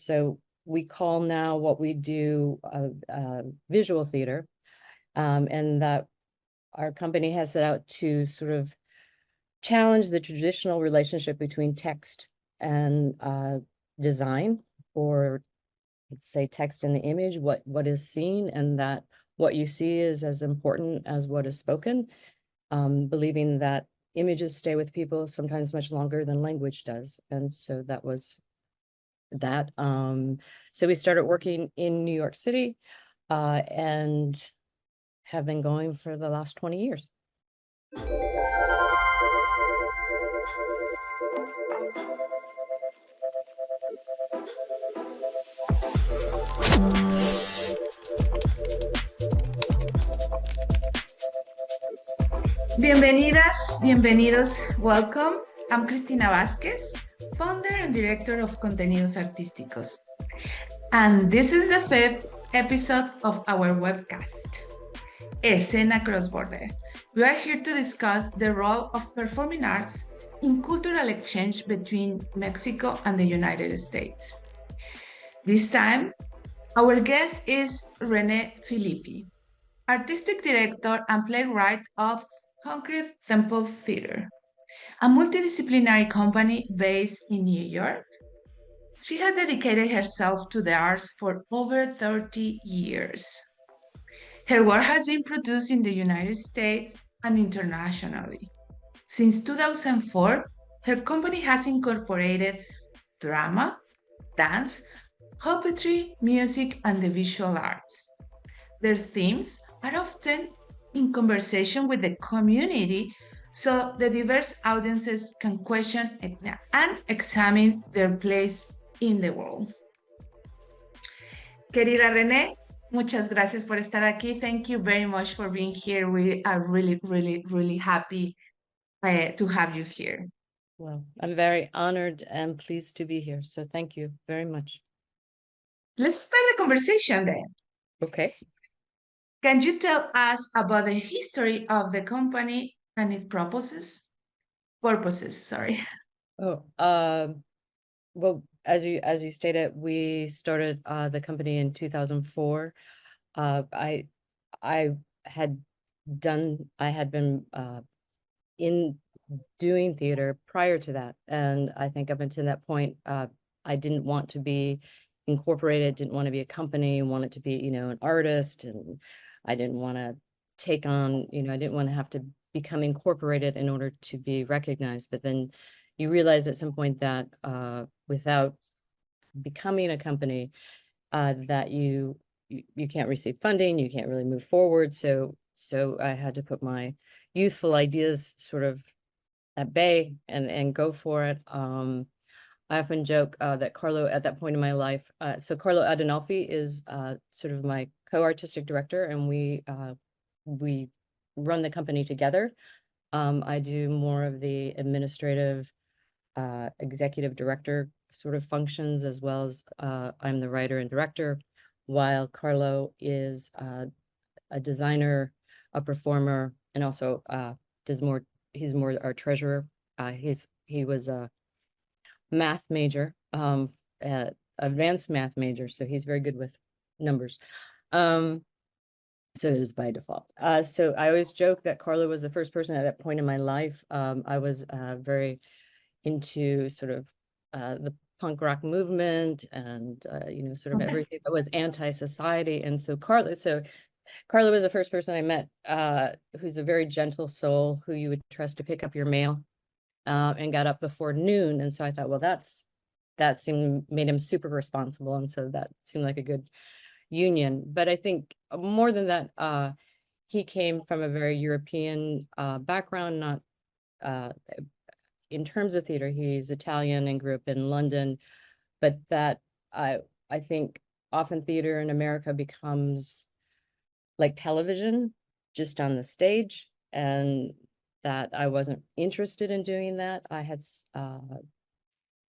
so we call now what we do visual theater, and that our company has set out to sort of challenge the traditional relationship between text and design, or let's say text and the image, what is seen, and that what you see is as important as what is spoken, believing that images stay with people sometimes much longer than language does. And so that was that. So we started working in New York City, and have been going for the last 20 years. Bienvenidas, bienvenidos, welcome. I'm Cristina Vázquez, founder and director of Contenidos Artísticos. And this is the 5th episode of our webcast, Escena Cross-Border. We are here to discuss the role of performing arts in cultural exchange between Mexico and the United States. This time, our guest is Renee Philippi, artistic director and playwright of Concrete Temple Theater, a multidisciplinary company based in New York. She has dedicated herself to the arts for over 30 years. Her work has been produced in the United States and internationally. Since 2004, her company has incorporated drama, dance, puppetry, music, and the visual arts. Their themes are often in conversation with the community, so the diverse audiences can question and examine their place in the world. Querida Renee, muchas gracias por estar aquí. Thank you very much for being here. We are really, really, really happy to have you here. Well, I'm very honored and pleased to be here. So thank you very much. Let's start the conversation then. Okay. Can you tell us about the history of the company and its purposes? Sorry. Oh, well, as you stated, we started the company in 2004. I had been in doing theater prior to that, and I think up until that point, I didn't want to be incorporated, didn't want to be a company, wanted to be, an artist, and I didn't want to take on, I didn't want to have to become incorporated in order to be recognized. But then you realize at some point that without becoming a company, that you can't receive funding, you can't really move forward. So I had to put my youthful ideas sort of at bay and go for it. I often joke that Carlo, at that point in my life, so Carlo Adinolfi is sort of my co-artistic director, and we run the company together. I do more of the administrative, executive director sort of functions, as well as I'm the writer and director, while Carlo is a designer, a performer, and also he's more our treasurer. He was a math major, advanced math major, so he's very good with numbers. So it is by default. So I always joke that Carlo was the first person at that point in my life. I was very into sort of the punk rock movement and sort of everything that was anti-society. And so Carlo was the first person I met, who's a very gentle soul who you would trust to pick up your mail, and got up before noon. And so I thought, well, that made him super responsible. And so that seemed like a good union. But I think more than that, he came from a very European background, not in terms of theater. He's Italian and grew up in London, but that I think often theater in America becomes like television, just on the stage, and that I wasn't interested in doing that. I had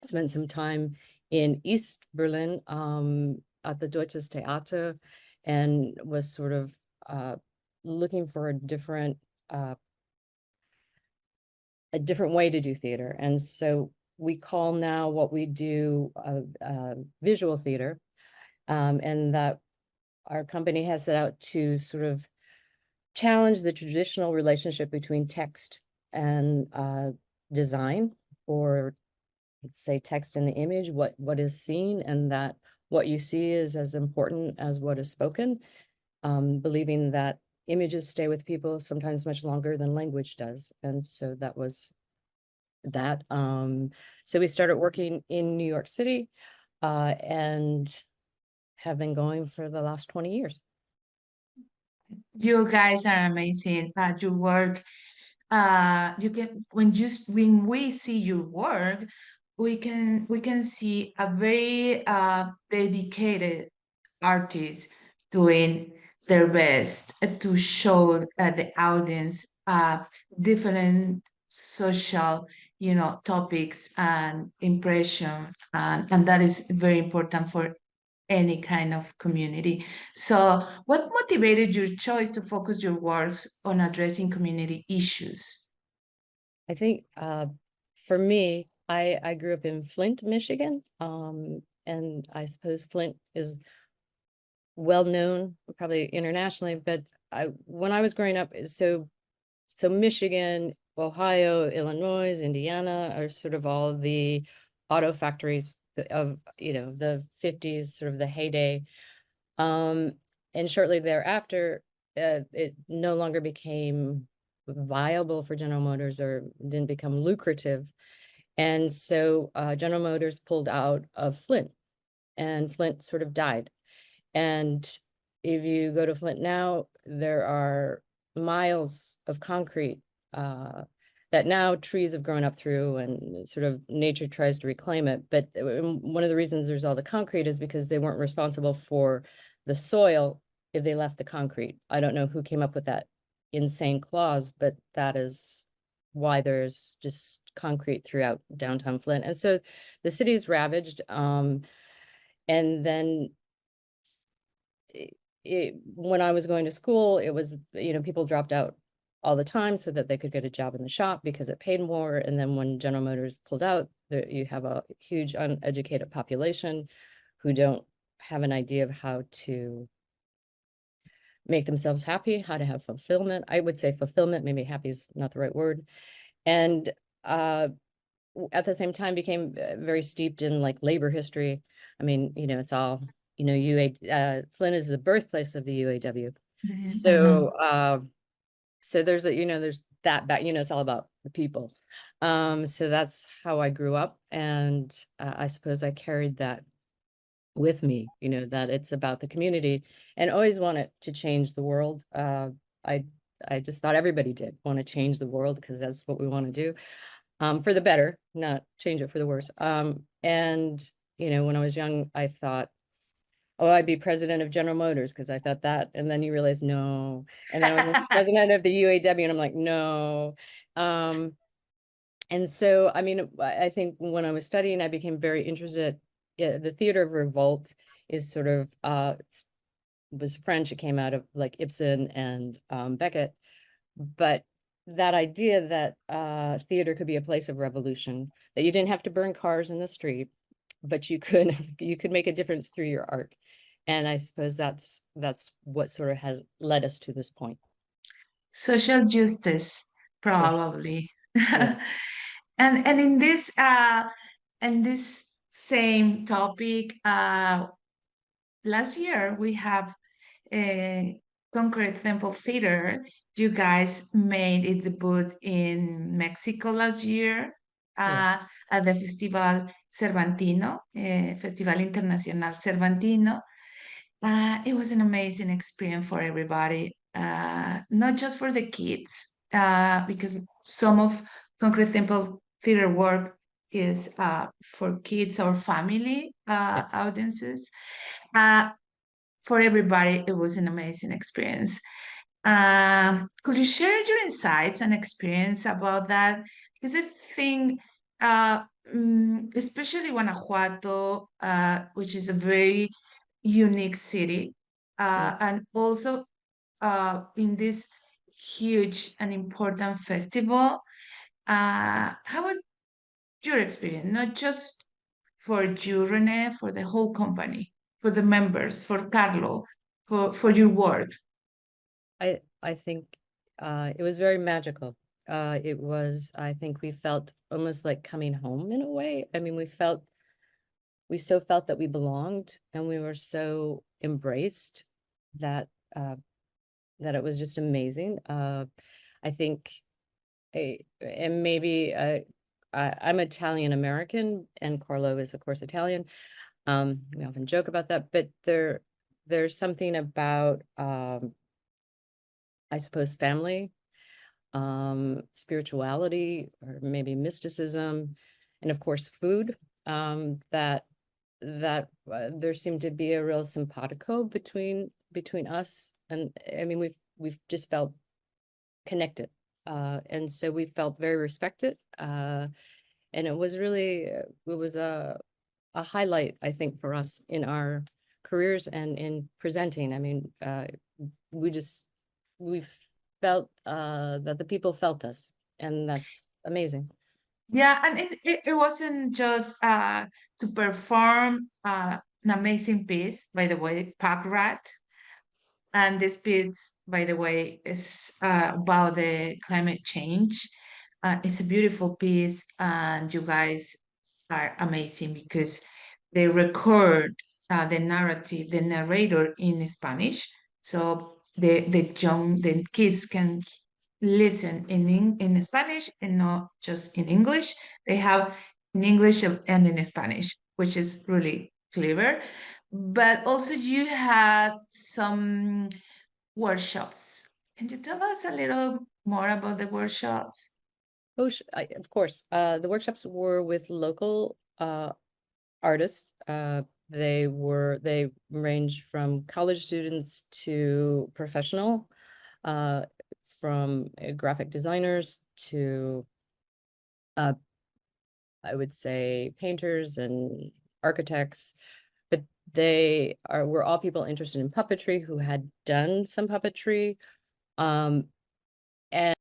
spent some time in East Berlin at the Deutsches Theater, and was sort of looking for a different way to do theater. And so we call now what we do visual theater, and that our company has set out to sort of challenge the traditional relationship between text and design, or let's say text and the image, what is seen, and that what you see is as important as what is spoken, believing that images stay with people sometimes much longer than language does. And so that was that. So we started working in New York City, and have been going for the last 20 years. You guys are amazing. Your work, you can when we see your work, we can see a very dedicated artist doing their best to show the audience different social, topics and impression, and that is very important for any kind of community. So, what motivated your choice to focus your works on addressing community issues? I think for me, I grew up in Flint, Michigan, and I suppose Flint is well known, probably internationally. But when I was growing up, so Michigan, Ohio, Illinois, Indiana are sort of all the auto factories of the 50s, sort of the heyday. Um, and shortly thereafter, it no longer became viable for General Motors, or didn't become lucrative. And so General Motors pulled out of Flint, and Flint sort of died. And if you go to Flint now, there are miles of concrete that now trees have grown up through, and sort of nature tries to reclaim it. But one of the reasons there's all the concrete is because they weren't responsible for the soil if they left the concrete. I don't know who came up with that insane clause, but that is why there's just concrete throughout downtown Flint. And so the city's ravaged. And then when I was going to school, it was, people dropped out all the time so that they could get a job in the shop because it paid more. And then when General Motors pulled out, you have a huge uneducated population who don't have an idea of how to make themselves happy, how to have fulfillment. I would say fulfillment, maybe happy is not the right word. And at the same time became very steeped in like labor history. I mean, it's all, Flint is the birthplace of the UAW. Mhm. So there's there's that back, it's all about the people. So that's how I grew up. And I suppose I carried that with me, that it's about the community, and always wanted to change the world. I I just thought everybody did want to change the world, because that's what we want to do, for the better, not change it for the worse. And when I was young, I thought, oh, I'd be president of General Motors, because I thought that, and then you realize no. And then I was president of the UAW, and I'm like, no. And so, I mean, I think when I was studying, I became very interested. Yeah, the theater of revolt is sort of was French. It came out of like Ibsen and Beckett. But that idea that theater could be a place of revolution, that you didn't have to burn cars in the street, but you could you could make a difference through your art. And I suppose that's what sort of has led us to this point. Social justice, Social, probably. yeah, And in this same topic, last year we have a Concrete Temple Theater. You guys made its debut in Mexico last year, yes. uh, at the festival Cervantino, Festival Internacional Cervantino. It was an amazing experience for everybody, not just for the kids, because some of Concrete Temple theater work is for kids or family Yeah. audiences. Uh, for everybody, it was an amazing experience. Could you share your insights and experience about that? Because I think, especially Guanajuato, which is a very unique city, Mm. and also in this huge and important festival, how would your experience, not just for you, Renee, for the whole company, for the members, for Carlo, for your work. I think it was very magical. It was, I think we felt almost like coming home in a way. I mean, we so felt that we belonged, and we were so embraced that that it was just amazing. I think, and maybe I'm Italian American, and Carlo is of course Italian. We often joke about that, but there's something about I suppose family, spirituality, or maybe mysticism, and of course food, that there seemed to be a real simpatico between us. And I mean, we've just felt connected, and so we felt very respected, and it was really it was a highlight, I think, for us in our careers and in presenting. I mean, we just we felt that the people felt us, and that's amazing. Yeah, and it wasn't just to perform an amazing piece, by the way, Pack Rat. And this piece, by the way, is about the climate change. It's a beautiful piece, and you guys are amazing because they record the narrative, the narrator in Spanish, so the kids can listen in Spanish and not just in English. They have in English and in Spanish, which is really clever. But also you had some workshops. Can you tell us a little more about the workshops? Oh, of course. The workshops were with local artists. They range from college students to professional, uh, from graphic designers to uh, I would say painters and architects, but were all people interested in puppetry who had done some puppetry. Um, and